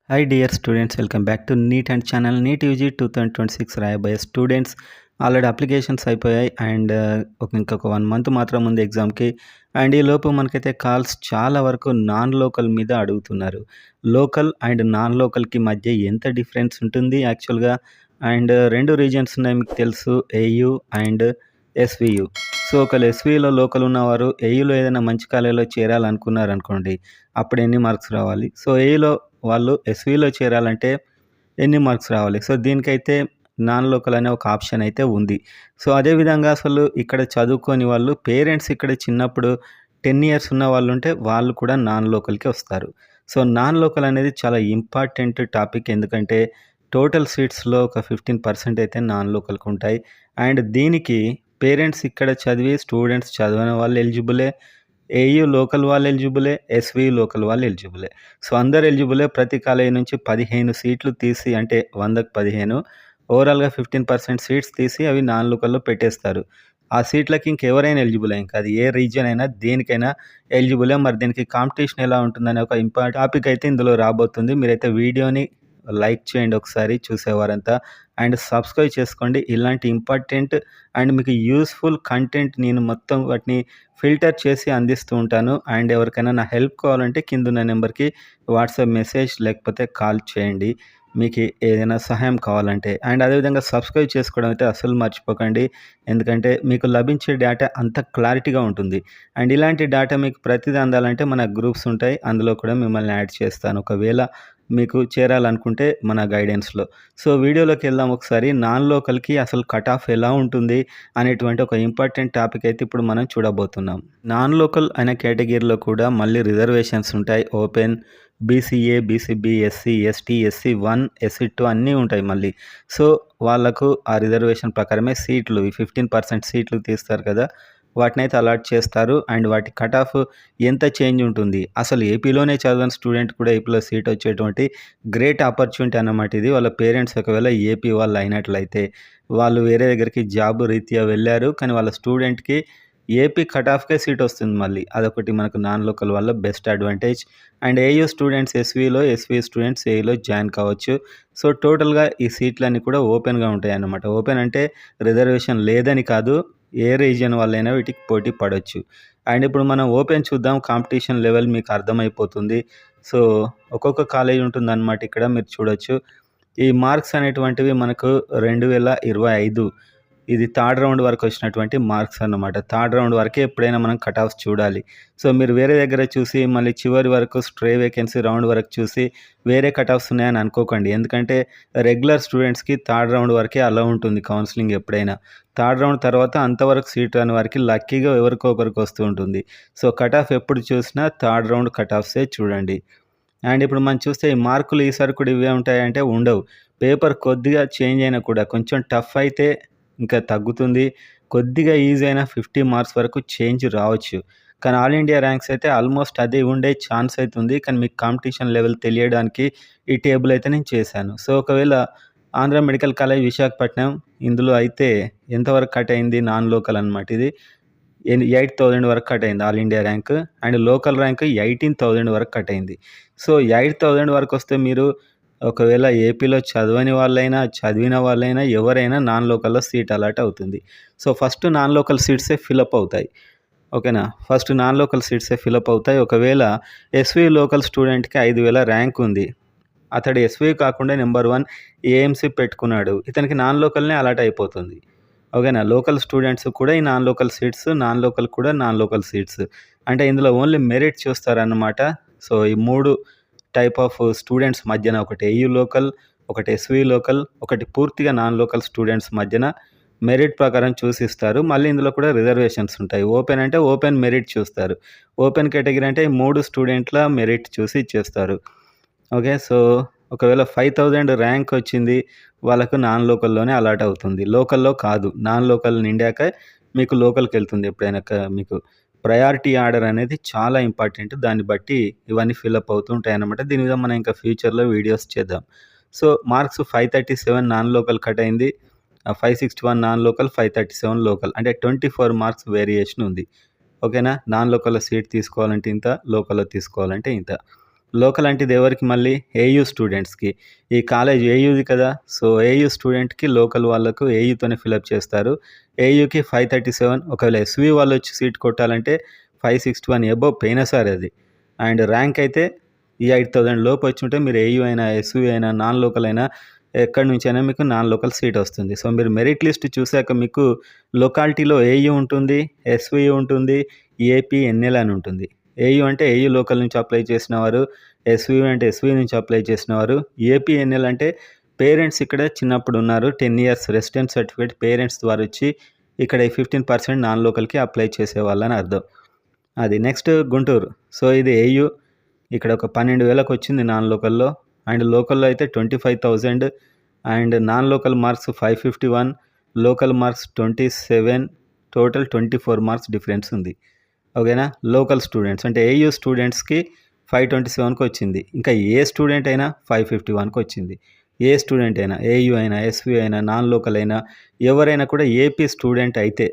Hi dear students, welcome back to NEET and channel. NEET UG 2026 రాయబోయే students already applications అయిపోయాయి and ఇంకొక 1 month మాత్రం ఉంది ఎగ్జామ్కి. అండ్ ఈ లోపు మనకైతే కాల్స్ చాలా వరకు నాన్ లోకల్ మీద అడుగుతున్నారు. లోకల్ అండ్ నాన్ లోకల్కి మధ్య ఎంత డిఫరెన్స్ ఉంటుంది యాక్చువల్గా. అండ్ 2 రీజన్స్ ఉన్నాయి మీకు తెలుసు, ఏయూ అండ్ ఎస్వియు. సో ఒకవేళ ఎస్విలో లోకల్ ఉన్నవారు ఏయూలో ఏదైనా మంచి కాలేజీలో చేరాలనుకున్నారనుకోండి, అప్పుడు ఎన్ని మార్క్స్ రావాలి? సో ఏయూలో వాళ్ళు ఎస్విలో చేరాలంటే ఎన్ని మార్క్స్ రావాలి? సో దీనికైతే నాన్ లోకల్ అనే ఒక ఆప్షన్ అయితే ఉంది. సో అదేవిధంగా అసలు ఇక్కడ చదువుకోని వాళ్ళు పేరెంట్స్ ఇక్కడ చిన్నప్పుడు 10 ఇయర్స్ ఉన్న వాళ్ళు ఉంటే వాళ్ళు కూడా నాన్ లోకల్‌కి వస్తారు. సో నాన్ లోకల్ అనేది చాలా ఇంపార్టెంట్ టాపిక్. ఎందుకంటే టోటల్ సీట్స్‌లో ఒక 15% అయితే నాన్ లోకల్‌కి ఉంటాయి. అండ్ దీనికి పేరెంట్స్ ఇక్కడ చదివి స్టూడెంట్స్ చదవని వాళ్ళు ఎలిజిబులే. ఏయూ లోకల్ వాళ్ళు ఎలిజిబులే. ఎస్వి లోకల్ వాళ్ళు ఎలిజిబులే. సో అందరూ ఎలిజిబులే. ప్రతి కాలేజీ నుంచి 15 సీట్లు తీసి, అంటే 100కి 15 ఓవరాల్‌గా 15% సీట్స్ తీసి అవి నాన్ లోకల్‌లో పెట్టేస్తారు. ఆ సీట్లకి ఇంకెవరైనా ఎలిజిబులే. ఇంకా అది ఏ రీజియన్ అయినా దేనికైనా ఎలిజిబులే. మరి దీనికి కాంపిటీషన్ ఎలా ఉంటుందనే ఒక టాపిక్ అయితే ఇందులో రాబోతుంది. మీరైతే వీడియోని లైక్ చేయండి ఒకసారి చూసేవారంతా. అండ్ సబ్స్క్రైబ్ చేసుకోండి. ఇలాంటి ఇంపార్టెంట్ అండ్ మీకు యూస్ఫుల్ కంటెంట్ నేను మొత్తం వాటిని ఫిల్టర్ చేసి అందిస్తూ ఉంటాను. అండ్ ఎవరికైనా నా హెల్ప్ కావాలంటే కిందున్న నెంబర్కి వాట్సాప్ మెసేజ్ లేకపోతే కాల్ చేయండి, మీకు ఏదైనా సహాయం కావాలంటే. అండ్ అదేవిధంగా సబ్స్క్రైబ్ చేసుకోవడం అయితే అస్సలు మర్చిపోకండి. ఎందుకంటే మీకు లభించే డేటా అంత క్లారిటీగా ఉంటుంది. అండ్ ఇలాంటి డేటా మీకు ప్రతిదీ అందాలంటే మన గ్రూప్స్ ఉంటాయి, అందులో కూడా మిమ్మల్ని యాడ్ చేస్తాను ఒకవేళ మీకు చేరాలనుకుంటే మన గైడెన్స్‌లో. సో వీడియోలోకి వెళ్దాం ఒకసారి. నాన్ లోకల్‌కి అసలు కట్ ఆఫ్ ఎలా ఉంటుంది అనేటువంటి ఒక ఇంపార్టెంట్ టాపిక్ అయితే ఇప్పుడు మనం చూడబోతున్నాం. నాన్ లోకల్ అనే కేటగిరీలో కూడా మళ్ళీ రిజర్వేషన్స్ ఉంటాయి. Open, BCA, BCB, SC, ST, SC one, SC two అన్నీ ఉంటాయి మళ్ళీ. సో వాళ్ళకు ఆ రిజర్వేషన్ ప్రకారమే సీట్లు, ఈ 15% సీట్లు తీస్తారు కదా, వాటినైతే అలాట్ చేస్తారు. అండ్ వాటి కట్ ఆఫ్ ఎంత చేంజ్ ఉంటుంది, అసలు ఏపీలోనే చదవని స్టూడెంట్ కూడా ఏపీలో సీట్ వచ్చేటువంటి గ్రేట్ ఆపర్చునిటీ అన్నమాట ఇది. వాళ్ళ పేరెంట్స్ ఒకవేళ ఏపీ వాళ్ళు అయినట్లయితే వాళ్ళు వేరే దగ్గరికి జాబ్ రీత్యా వెళ్ళారు, కానీ వాళ్ళ స్టూడెంట్కి ఏపీ కట్ ఆఫ్కే సీట్ వస్తుంది మళ్ళీ. అదొకటి మనకు నాన్ లోకల్ వల్ల best advantage. And AU students ఎస్వీలో, ఎస్వీ స్టూడెంట్స్ ఏయూలో జాయిన్ కావచ్చు. సో టోటల్గా ఈ సీట్లన్నీ కూడా ఓపెన్గా ఉంటాయి అన్నమాట. ఓపెన్ అంటే రిజర్వేషన్ లేదని కాదు, ఏ రీజియన్ వాళ్ళైనా వీటికి పోటీ పడవచ్చు. అండ్ ఇప్పుడు మనం ఓపెన్ చూద్దాం. కాంపిటీషన్ లెవెల్ మీకు అర్థమైపోతుంది. సో ఒక్కొక్క కాలేజ్ ఉంటుందన్నమాట. ఇక్కడ మీరు చూడొచ్చు. ఈ మార్క్స్ అనేటువంటివి మనకు 2025 ఇది థర్డ్ రౌండ్ వరకు వచ్చినటువంటి మార్క్స్ అన్నమాట. థర్డ్ రౌండ్ వరకే ఎప్పుడైనా మనం కట్ ఆఫ్స్ చూడాలి. సో మీరు వేరే దగ్గర చూసి మళ్ళీ చివరి వరకు స్ట్రే వేకెన్సీ రౌండ్ వరకు చూసి వేరే కట్ ఆఫ్స్ ఉన్నాయని అనుకోకండి. ఎందుకంటే రెగ్యులర్ స్టూడెంట్స్కి థర్డ్ రౌండ్ వరకే అలా ఉంటుంది కౌన్సిలింగ్ ఎప్పుడైనా. థర్డ్ రౌండ్ తర్వాత అంతవరకు సీట్ రాని వారికి లక్కీగా ఎవరికో ఒకరికి వస్తూ ఉంటుంది. సో కట్ ఆఫ్ ఎప్పుడు చూసినా థర్డ్ రౌండ్ కట్ ఆఫ్సే చూడండి. అండ్ ఇప్పుడు మనం చూస్తే ఈ మార్కులు ఈసారి కూడా ఇవే ఉంటాయంటే ఉండవు. పేపర్ కొద్దిగా చేంజ్ అయినా కూడా కొంచెం టఫ్ అయితే ఇంకా తగ్గుతుంది. కొద్దిగా ఈజీ అయినా 50 మార్క్స్ వరకు చేంజ్ రావచ్చు. కానీ ఆల్ ఇండియా ర్యాంక్స్ అయితే ఆల్మోస్ట్ అదే ఉండే ఛాన్స్ అయితే ఉంది. కానీ మీకు కాంపిటీషన్ లెవెల్ తెలియడానికి ఈ టేబుల్ అయితే నేను చేశాను. సో ఒకవేళ ఆంధ్ర మెడికల్ కాలేజ్ విశాఖపట్నం, ఇందులో అయితే ఎంతవరకు కట్ అయింది నాన్ లోకల్ అనమాట ఇది. 8,000 వరకు కట్ అయింది all India rank. And local rank 18,000 వరకు కట్ అయింది. సో 8,000 వరకు వస్తే మీరు ఒకవేళ ఏపీలో చదవని వాళ్ళైనా, చదివిన వాళ్ళైనా ఎవరైనా నాన్ లోకల్‌లో సీట్ అలాట్ అవుతుంది. సో ఫస్ట్ నాన్ లోకల్ సీట్సే ఫిలప్ అవుతాయి. ఓకేనా? ఫస్ట్ నాన్ లోకల్ సీట్సే ఫిలప్ అవుతాయి. ఒకవేళ ఎస్‌వి లోకల్ స్టూడెంట్‌కి 5,000 ర్యాంక్ ఉంది. అతడు ఎస్‌వి కాకుండా నంబర్ 1 ఏఎంసీ పెట్టుకున్నాడు. ఇతనికి నాన్ లోకల్‌నే అలాట్ అయిపోతుంది. ఓకేనా? లోకల్ స్టూడెంట్స్ కూడా ఈ non local seats, non local కూడా నాన్ లోకల్ సీట్స్. అంటే ఇందులో ఓన్లీ మెరిట్ చూస్తారన్నమాట. సో ఈ 3 టైప్ ఆఫ్ స్టూడెంట్స్ మధ్యన, ఒకటి ఏయూ లోకల్, ఒకటి ఎస్వి లోకల్, ఒకటి పూర్తిగా నాన్ లోకల్ స్టూడెంట్స్ మధ్యన మెరిట్ ప్రకారం చూసి ఇస్తారు. మళ్ళీ ఇందులో కూడా రిజర్వేషన్స్ ఉంటాయి. ఓపెన్ అంటే ఓపెన్ మెరిట్ చూస్తారు. ఓపెన్ కేటగిరీ అంటే 3 స్టూడెంట్ల మెరిట్ చూసి ఇచ్చేస్తారు. ఓకే. సో ఒకవేళ 5,000 ర్యాంక్ వచ్చింది, వాళ్ళకు నాన్ లోకల్‌లోనే అలాట్ అవుతుంది. లోకల్‌లో కాదు. నాన్ లోకల్ నిండాక మీకు లోకల్‌కెళ్తుంది ఎప్పుడైనా. మీకు ప్రయారిటీ ఆర్డర్ అనేది చాలా ఇంపార్టెంట్. దాన్ని బట్టి ఇవన్నీ ఫిలప్ అవుతూ ఉంటాయన్నమాట. దీని మీద మనం ఇంకా ఫ్యూచర్‌లో వీడియోస్ చేద్దాం. So marks 537 non local cut అయింది. 561 నాన్ లోకల్, 537 లోకల్. అంటే 24 మార్క్స్ వేరియేషన్ ఉంది. ఓకేనా? నాన్ లోకల్‌లో సీట్ తీసుకోవాలంటే ఇంత, లోకల్‌లో తీసుకోవాలంటే ఇంత. లోకల్ అంటే ఇది ఎవరికి మళ్ళీ ఏయూ స్టూడెంట్స్‌కి. ఈ కాలేజ్ ఏయూది కదా! సో, ఏయూ స్టూడెంట్‌కి లోకల్ వాళ్ళకు ఏయూతోనే ఫిలప్ చేస్తారు. ఏయూకి 537 ఒకవేళ ఎస్‌వి వాళ్ళొచ్చి సీట్ కొట్టాలంటే 561 అబోవ్ పోయినా సారి అది. అండ్ ర్యాంక్ అయితే ఈ 8000 లోపు వచ్చుంటే మీరు ఏయూ అయినా, ఎస్‌వి అయినా, నాన్ లోకల్ అయినా ఎక్కడి నుంచైనా మీకు నాన్ లోకల్ సీట్ వస్తుంది. సో, మీరు మెరిట్ లిస్ట్ చూసాక మీకు లొకాలిటీలో ఏయూ ఉంటుంది, ఎస్‌వి ఉంటుంది, ఏపీ, ఎన్ఎల్ అని ఉంటుంది. ఏయూ అంటే ఏయూ లోకల్ నుంచి అప్లై చేసిన వారు, ఎస్‌వి అంటే ఎస్‌వి నుంచి అప్లై చేసిన వారు, ఏపీ, ఎన్ఎల్ అంటే పేరెంట్స్ ఇక్కడ చిన్నప్పుడు ఉన్నారు. 10 ఇయర్స్ రెసిడెన్స్ సర్టిఫికేట్ పేరెంట్స్ ద్వారా వచ్చి ఇక్కడ ఈ 15% నాన్ లోకల్‌కి అప్లై చేసేవాళ్ళని అర్థం. అది. నెక్స్ట్ గుంటూరు. సో, ఇది ఏయూ. ఇక్కడ ఒక 12,000కి వచ్చింది నాన్ లోకల్‌లో. అండ్ లోకల్‌లో అయితే 25,000 and non local marks 551, local marks 27, total 24 marks difference ఉంది. ఓకేనా? లోకల్ స్టూడెంట్స్ అంటే ఏయూ స్టూడెంట్స్‌కి 527కి వచ్చింది. ఇంకా ఏ స్టూడెంట్ అయినా 551కి వచ్చింది. ఏ స్టూడెంట్ అయినా ఏయూ అయినా, ఎస్‌వి అయినా, నాన్ లోకల్ అయినా ఎవరైనా కూడా ఏపీ స్టూడెంట్ అయితే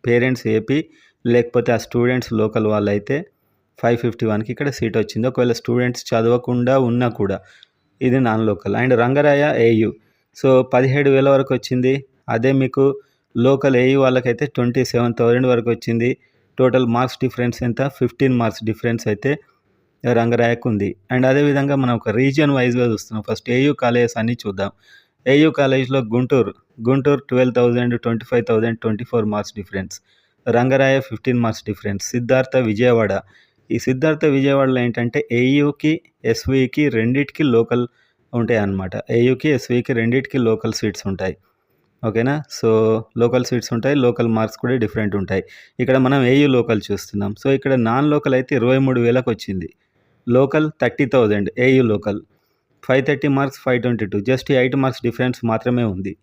పేరెంట్స్ ఏపీ లేకపోతే ఆ స్టూడెంట్స్ లోకల్ వాళ్ళైతే 551కి ఇక్కడ సీట్ వచ్చింది. ఒకవేళ స్టూడెంట్స్ చదవకుండా ఉన్నా కూడా ఇది non local. And Rangaraya AU. So, 17,000 వరకు వచ్చింది. అదే మీకు లోకల్ ఏయూ వాళ్ళకైతే 27,000 వరకు వచ్చింది. టోటల్ మార్క్స్ డిఫరెన్స్ ఎంత? 15 మార్క్స్ డిఫరెన్స్ అయితే రంగరాయకు ఉంది. అండ్ అదేవిధంగా మనం ఒక రీజియన్ వైజ్‌గా చూస్తున్నాం. ఫస్ట్ ఏయూ కాలేజెస్ అన్నీ చూద్దాం. ఏయూ కాలేజ్‌లో Guntur 12,000, 25,000, 24 marks difference. Rangaraya 15 marks difference. Siddhartha Vijayawada. ఈ సిద్ధార్థ విజయవాడలో ఏంటంటే ఏయూకి, ఎస్‌వికి రెండిటికి లోకల్ ఉంటాయన్నమాట. ఏయూకి, ఎస్‌వికి రెండిటికి లోకల్ సీట్స్ ఉంటాయి. ఓకేనా? సో, లోకల్ సీట్స్ ఉంటాయి. లోకల్ మార్క్స్ కూడా డిఫరెంట్ ఉంటాయి. ఇక్కడ మనం ఏయూ లోకల్ చూస్తున్నాం. సో, ఇక్కడ నాన్ లోకల్ అయితే 23,000కి వచ్చింది. Local 30,000 AU local. 530 marks, 522 just 8 marks difference మాత్రమే ఉంది.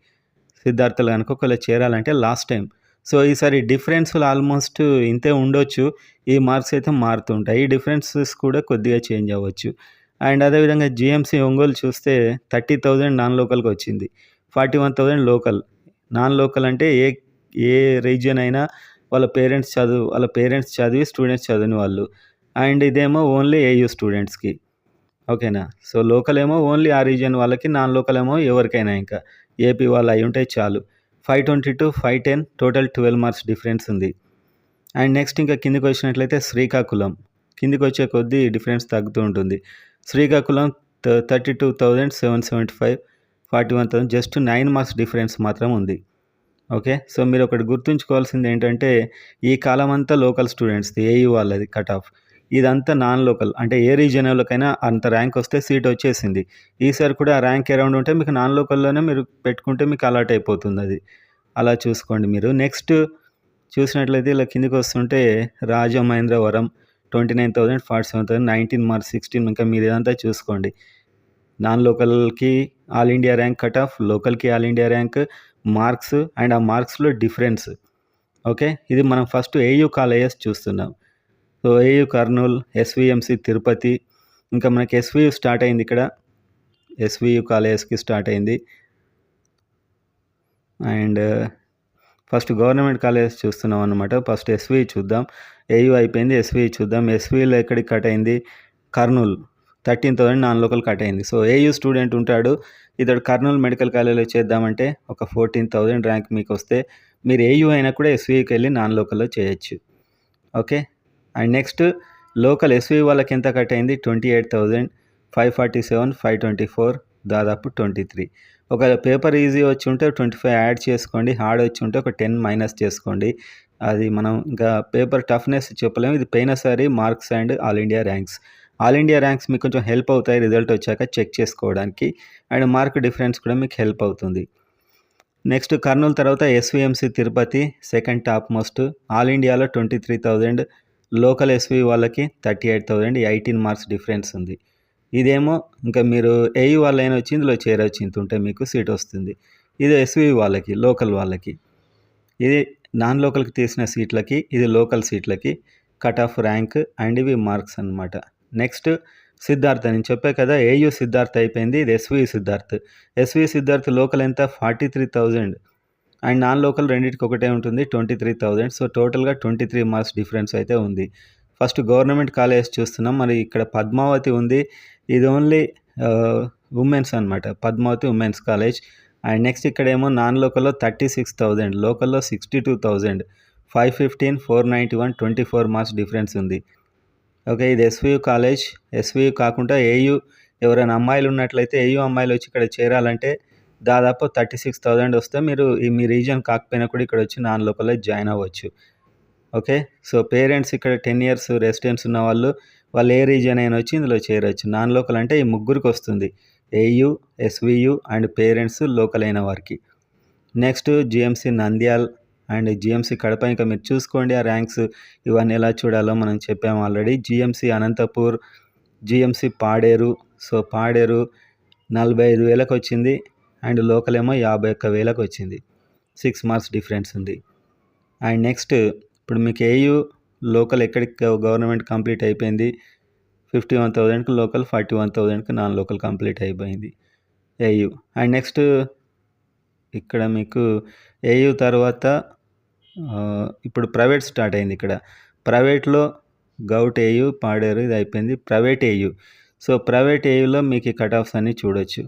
సిద్ధార్థలో గనుక ఒకవేళ చేరాలంటే లాస్ట్ టైం. సో, ఈసారి డిఫరెన్స్‌లు ఆల్మోస్ట్ ఇంతే ఉండొచ్చు. ఈ మార్క్స్ అయితే మారుతుంటాయి. ఈ డిఫరెన్సెస్ కూడా కొద్దిగా చేంజ్ అవ్వచ్చు. అండ్ అదేవిధంగా జీఎంసీ ఒంగోలు చూస్తే 30,000 నాన్ లోకల్‌కి వచ్చింది. 41,000 లోకల్. నాన్ లోకల్ అంటే ఏ రీజియన్ అయినా వాళ్ళ పేరెంట్స్ చదివి స్టూడెంట్స్ చదవని వాళ్ళు. అండ్ ఇదేమో ఓన్లీ ఏయూ స్టూడెంట్స్‌కి. ఓకేనా? సో, లోకల్ ఏమో ఓన్లీ ఆ రీజియన్ వాళ్ళకి, నాన్ లోకల్ ఏమో ఎవరికైనా ఇంకా. ఏపీ వాళ్ళు అయ్యుంటే చాలు. 522, 510 టోటల్ 12 మార్క్స్ డిఫరెన్స్ ఉంది. అండ్ నెక్స్ట్ ఇంకా కిందకొచ్చినట్లయితే శ్రీకాకుళం. కిందకొచ్చే కొద్దీ డిఫరెన్స్ తగ్గుతూ ఉంటుంది. శ్రీకాకుళం 32,775, 41,000 జస్ట్ 9 మార్క్స్ డిఫరెన్స్ మాత్రం ఉంది. ఓకే. సో, మీరొకటి గుర్తుంచుకోవాల్సింది ఏంటంటే, ఈ కాలమంతా లోకల్ స్టూడెంట్స్‌ది ఏయూ వాళ్ళది కట్ ఆఫ్. ఇదంతా నాన్ లోకల్. అంటే ఏ రీజియనోళ్ళకైనా అంత ర్యాంక్ వస్తే సీట్ వచ్చేసింది. ఈసారి కూడా ఆ ర్యాంక్ అరౌండ్ ఉంటే మీకు నాన్ లోకల్‌లోనే మీరు పెట్టుకుంటే మీకు అలాట్ అయిపోతుందది. అలా చూసుకోండి మీరు. నెక్స్ట్ చూసినట్లయితే ఇలా కిందకొస్తుంటే రాజమహేంద్రవరం 29,000, 47,000, 19 మార్క్స్, 16 ఇంకా మీరు ఇదంతా చూసుకోండి. నాన్ లోకల్‌కి all India rank cut off, లోకల్‌కి all India rank, marks and ఆ మార్క్స్‌లో డిఫరెన్స్. ఓకే. ఇది మనం ఫస్ట్ ఏయూ కాలేజెస్ చూస్తున్నాం. So, AU Kurnool, SVMC Tirupati, ఇంకా మనకి ఎస్‌వీయు స్టార్ట్ అయింది ఇక్కడ. ఎస్‌వీయు కాలేజెస్‌కి స్టార్ట్ అయింది. అండ్ ఫస్ట్ గవర్నమెంట్ కాలేజెస్ చూస్తున్నాం అన్నమాట. ఫస్ట్ ఎస్‌వీయు చూద్దాం. ఏయూ అయిపోయింది. ఎస్‌వీయు చూద్దాం. ఎస్‌వీయులో ఎక్కడికి కట్ అయింది? కర్నూల్ 13,000 నాన్ లోకల్ కట్ అయింది. సో, ఏయూ స్టూడెంట్ ఉంటాడు. ఇతడు కర్నూల్ మెడికల్ కాలేజ్‌లో చేద్దామంటే ఒక 14,000 ర్యాంక్ మీకొస్తే మీరు ఏయూ అయినా కూడా ఎస్‌వీయుకెళ్ళి నాన్ లోకల్‌లో చేయొచ్చు. Okay. And next local SVU వాళ్ళకి ఎంత కట్ అయింది? 28,000, 547, 524 దాదాపు 23. ఒకవేళ పేపర్ ఈజీ వచ్చి ఉంటే 25 యాడ్ చేసుకోండి. హార్డ్ వచ్చి ఉంటే ఒక 10 మైనస్ చేసుకోండి. అది మనం ఇంకా పేపర్ టఫ్‌నెస్ చెప్పలేము. ఇది పోయినసారి marks and all India ranks. All India ranks మీకు కొంచెం హెల్ప్ అవుతాయి రిజల్ట్ వచ్చాక చెక్ చేసుకోవడానికి. అండ్ మార్క్ డిఫరెన్స్ కూడా మీకు హెల్ప్ అవుతుంది. నెక్స్ట్ కర్నూల్ తర్వాత SVMC Tirupati second top most. All ఇండియాలో 23,000, లోకల్ ఎస్‌వీ వాళ్ళకి 38,000, 18 మార్క్స్ డిఫరెన్స్ ఉంది. ఇదేమో ఇంకా మీరు ఏయూ వాళ్ళైనా వచ్చి ఇందులో చేరొచ్చు. ఇంత ఉంటే మీకు సీట్ వస్తుంది. ఇది ఎస్‌వీ వాళ్ళకి, లోకల్ వాళ్ళకి. ఇది నాన్ లోకల్‌కి తీసిన సీట్లకి, ఇది లోకల్ సీట్లకి కట్ ఆఫ్ ర్యాంక్ అండ్ ఇవి మార్క్స్ అన్నమాట. నెక్స్ట్ సిద్ధార్థ్ నేను చెప్పా కదా! ఏయూ సిద్ధార్థ్ అయిపోయింది. ఇది SV Siddharth. SV Siddharth local ఎంత? 43,000 అండ్ నాన్ లోకల్ రెండిటికి ఒకటే ఉంటుంది 23,000. సో, టోటల్‌గా 23 మార్క్స్ డిఫరెన్స్ అయితే ఉంది. ఫస్ట్ గవర్నమెంట్ కాలేజ్ చూస్తున్నాం. మరి ఇక్కడ పద్మావతి ఉంది. ఇది ఓన్లీ ఉమెన్స్ అనమాట. Padmavati women's college. And next ఇక్కడేమో నాన్ లోకల్‌లో 36,000, లోకల్‌లో 62,000, 515, 491, 24 మార్క్స్ డిఫరెన్స్ ఉంది. ఓకే. ఇది ఎస్‌వియు కాలేజ్. ఎస్‌వియు కాకుండా ఏయూ ఎవరైనా అమ్మాయిలు ఉన్నట్లయితే ఏయూ అమ్మాయిలు వచ్చి ఇక్కడ చేరాలంటే దాదాపు 36,000 వస్తే మీరు మీ రీజియన్ కాకపోయినా కూడా ఇక్కడ వచ్చి నాన్ లోకల్‌లో జాయిన్ అవ్వచ్చు. ఓకే. సో పేరెంట్స్ ఇక్కడ 10 ఇయర్స్ రెసిడెన్స్ ఉన్న వాళ్ళు ఏ రీజియన్ అయినా వచ్చి ఇందులో చేరొచ్చు. నాన్ లోకల్ అంటే ఈ ముగ్గురికి వస్తుంది. AU, SVU and parents local అయిన వారికి. Next GMC Nandyal and GMC Kadapa. ఇంకా మీరు చూసుకోండి ఆ ర్యాంక్స్ ఇవన్నీ ఎలా చూడాలో మనం చెప్పాము already. GMC Anantapur, GMC Paderu. So Paderu 45,000కి వచ్చింది అండ్ లోకల్ ఏమో 51,000కి వచ్చింది. 6 మార్క్స్ డిఫరెన్స్ ఉంది. అండ్ నెక్స్ట్ ఇప్పుడు మీకు ఏయూ లోకల్ ఎక్కడికి గవర్నమెంట్ కంప్లీట్ అయిపోయింది. 51,000కి లోకల్, 41,000కి నాన్ లోకల్ కంప్లీట్ అయిపోయింది ఏయూ. అండ్ నెక్స్ట్ ఇక్కడ మీకు ఏయూ తర్వాత ఇప్పుడు ప్రైవేట్ స్టార్ట్ అయింది. ఇక్కడ ప్రైవేట్లో గౌట్ ఏయూ, పాడేరు ఇది అయిపోయింది. Private AU. సో ప్రైవేట్ ఏయూలో మీకు ఈ కట్ ఆఫ్స్ అన్నీ చూడొచ్చు.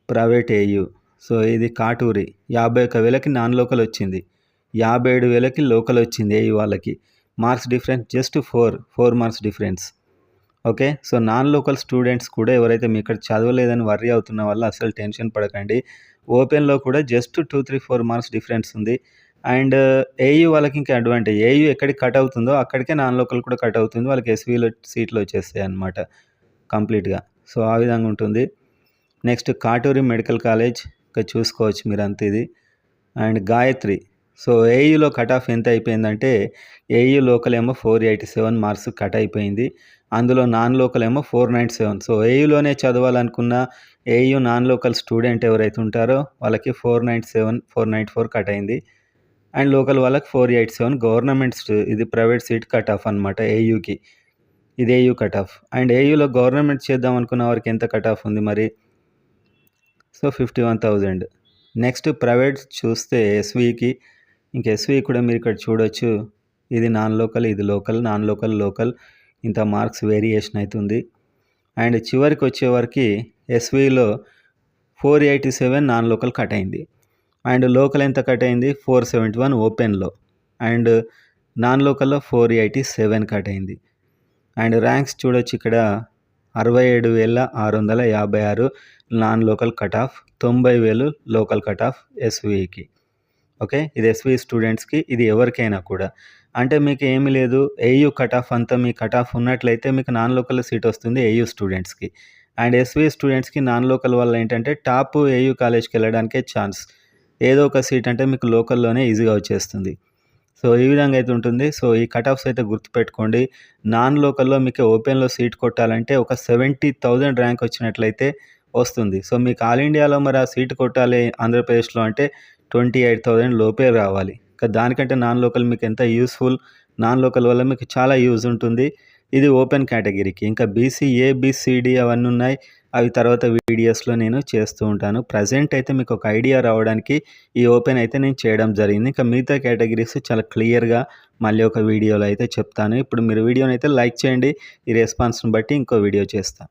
Private AU. సో ఇది కాటూరి 51,000కి నాన్ లోకల్ వచ్చింది. 57,000కి లోకల్ వచ్చింది ఏయూ వాళ్ళకి. Marks difference just 4 marks difference. Okay. So non local students కూడా ఎవరైతే మీ ఇక్కడ చదవలేదని వర్రీ అవుతున్న వాళ్ళు అసలు టెన్షన్ పడకండి. ఓపెన్లో కూడా జస్ట్ 2, 3, 4 మార్క్స్ డిఫరెన్స్ ఉంది. అండ్ ఏయూ వాళ్ళకి ఇంకా అడ్వాంటేజ్. ఏయూ ఎక్కడికి కట్ అవుతుందో అక్కడికే నాన్ లోకల్ కూడా కట్ అవుతుంది. వాళ్ళకి ఎస్‌విలో సీట్లు వచ్చేస్తాయి అన్నమాట కంప్లీట్‌గా. సో ఆ విధంగా ఉంటుంది. నెక్స్ట్ కాటూరి మెడికల్ కాలేజ్ ఇక్కడ చూసుకోవచ్చు మీరంతా ఇది. అండ్ గాయత్రి. సో ఏయూలో కట్ ఆఫ్ ఎంత అయిపోయిందంటే ఏయూ లోకల్ ఏమో 487 మార్క్స్ కట్ అయిపోయింది. అందులో నాన్ లోకల్ ఏమో 497. సో ఏయూలోనే చదవాలనుకున్న ఏయూ నాన్ లోకల్ స్టూడెంట్ ఎవరైతే ఉంటారో వాళ్ళకి 497, 494 కట్ అయింది. అండ్ లోకల్ వాళ్ళకి 487 గవర్నమెంట్ ఇది ప్రైవేట్ సీట్ కట్ ఆఫ్ అనమాట ఏయూకి. ఇది ఏయూ కట్ ఆఫ్. అండ్ ఏయూలో గవర్నమెంట్ చేద్దాం అనుకున్న వారికి ఎంత కట్ ఆఫ్ ఉంది మరి? సో 51,000. నెక్స్ట్ ప్రైవేట్ చూస్తే ఎస్‌వికి. ఇంక ఎస్‌వి కూడా మీరు ఇక్కడ చూడొచ్చు. ఇది నాన్ లోకల్, ఇది లోకల్, నాన్ లోకల్, లోకల్ ఇంత మార్క్స్ వేరియేషన్ అవుతుంది. అండ్ చివరికి వచ్చేవరకు ఎస్‌విలో 487 నాన్ లోకల్ కట్ అయింది. అండ్ లోకల్ ఎంత కట్ అయింది? 471 ఓపెన్లో. అండ్ నాన్ లోకల్లో 487 కట్ అయింది. అండ్ ర్యాంక్స్ చూడొచ్చు ఇక్కడ 67,656 non local cut off, 90,000 local cut off ఎస్‌వికి. ఓకే. ఇది ఎస్‌వి స్టూడెంట్స్కి. ఇది ఎవరికైనా కూడా. అంటే మీకు ఏమీ లేదు. ఏయూ కట్ ఆఫ్ అంతా మీ కట్ ఆఫ్ ఉన్నట్లయితే మీకు నాన్ లోకల్ సీట్ వస్తుంది ఏయూ స్టూడెంట్స్కి. అండ్ ఎస్‌వి స్టూడెంట్స్కి నాన్ లోకల్ వల్ల ఏంటంటే టాప్ ఏయూ కాలేజ్కి వెళ్ళడానికే ఛాన్స్. ఏదో ఒక సీట్ అంటే మీకు లోకల్లోనే ఈజీగా వచ్చేస్తుంది. సో ఈ విధంగా అయితే ఉంటుంది. సో ఈ కట్ ఆఫ్స్ అయితే గుర్తుపెట్టుకోండి. నాన్ లోకల్లో మీకు ఓపెన్లో సీట్ కొట్టాలంటే ఒక 70,000 ర్యాంక్ వచ్చినట్లయితే వస్తుంది. సో మీకు ఆల్ ఇండియాలో మరి ఆ సీట్ కొట్టాలి ఆంధ్రప్రదేశ్లో అంటే 28,000 లోపే రావాలి. దానికంటే నాన్ లోకల్ మీకు ఎంత యూస్ఫుల్. నాన్ లోకల్ వల్ల మీకు చాలా యూజ్ ఉంటుంది. ఇది ఓపెన్ కేటగిరీకి. ఇంకా బీసీ, ఏబిసిడి అవన్నీ ఉన్నాయి. అవి తర్వాత వీడియోస్లో నేను చేస్తూ ఉంటాను. ప్రజెంట్ అయితే మీకు ఒక ఐడియా రావడానికి ఈ ఓపెన్ అయితే నేను చేయడం జరిగింది. ఇంకా మిగతా కేటగిరీస్ చాలా క్లియర్గా మళ్ళీ ఒక వీడియోలో అయితే చెప్తాను. ఇప్పుడు మీరు వీడియోని అయితే లైక్ చేయండి. ఈ రెస్పాన్స్ని బట్టి ఇంకో వీడియో చేస్తాను.